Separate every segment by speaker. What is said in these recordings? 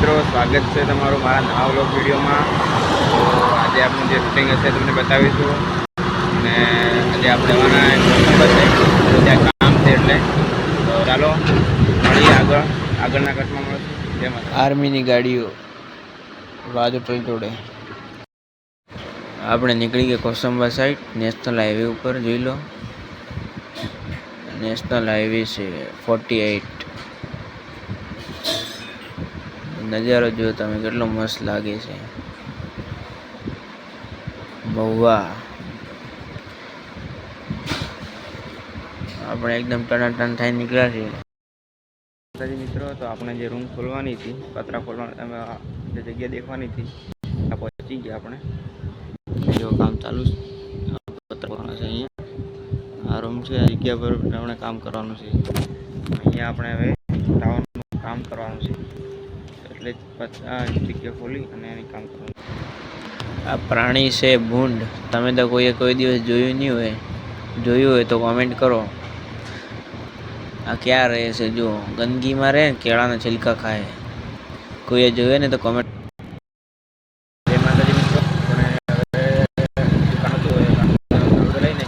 Speaker 1: મિત્રો, સ્વાગત છે તમારું મારા નવા વ્લોગ વિડીયોમાં। તો આજે આપણું જે રૂટિંગ હશે તમને બતાવીશું અને આજે આપણે આવવાના છે ત્યાં કામ છે એટલે તો ચાલો મળીએ આગળના કટમાં મળશું। જેમાં આર્મીની ગાડીઓ રાજોટલ જોડે આપણે નીકળી ગયા કોસંબા સાઈડ નેશનલ હાઈવે ઉપર જોઈ લો। નેશનલ હાઈવે છે 48। નજારો જો તમે કેટલો મસ્ત લાગે છે। મહુવા આપણે એકદમ ટનાટન થઈને નીકળ્યા છીએ। મિત્રો, તો આપણે જે રૂમ ખોલવાની હતી, પતરા ખોલવાના જે જગ્યા દેખવાની હતી ત્યાં પહોંચી ગયા આપણે। જો કામ ચાલુ છે, પતરા છે અહીંયા। આ રૂમ છે, આ જગ્યા પર આપણે કામ કરવાનું છે। અહીંયા આપણે હવે ટાવરનું કામ કરવાનું છે એટલે આ જગ્યા ખોલી અને એની કામ કરવાનું। આ પ્રાણી છે ભૂંડ। તમે તો કોઈ દિવસ જોયું નહીં હોય, જોયું હોય તો કોમેન્ટ કરો। આ ક્યાં રહે છે? જો ગંદકીમાં રહે, કેળાના છિલકા ખાય। કોઈએ જોયે ને તો કોમેન્ટ। જય માતાજી મિત્રો, આપણે હવે દુકાન હતું લઈને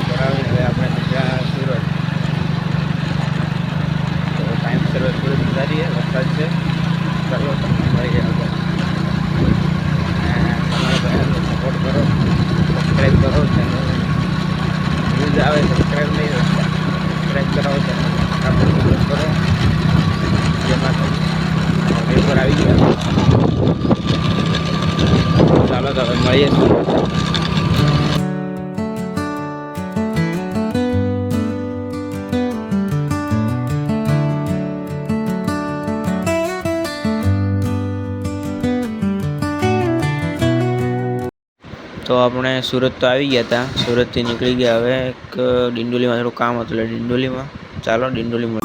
Speaker 1: કરાવીને હવે આપણે ત્યાં સુરત। તો ટાઈમ સુરત જતા રહીએ, વરસાદ છે। ચાલો મળીએ આગળ। તમારા બહેનનો સપોર્ટ કરો, સબસ્ક્રાઈબ કરો, ચેનલ ન્યૂઝ આવે સબસ્ક્રાઈબ નહીં હોય, સબસ્ક્રાઈબ કરાવો, ચેનલ સપોર્ટ કરો। જેમાં પેપર આવી ગયા, ચાલો તો હવે મળીએ। તો આપણે સુરત તો આવી ગયા હતા, સુરતથી નીકળી ગયા। હવે એક ડિંડોલીમાં થોડું કામ હતું એટલે ડિંડોલીમાં ચાલો ડિંડોલીમાં।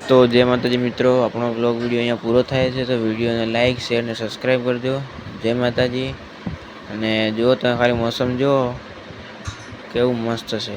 Speaker 1: તો જય માતાજી મિત્રો, આપણો બ્લોગ વિડીયો અહીંયા પૂરો થાય છે। તો વિડીયોને લાઇક, શેર અને સબસ્ક્રાઈબ કરજો। જય માતાજી। અને જો તમે ખાલી મોસમ જો કેવું મસ્ત છે।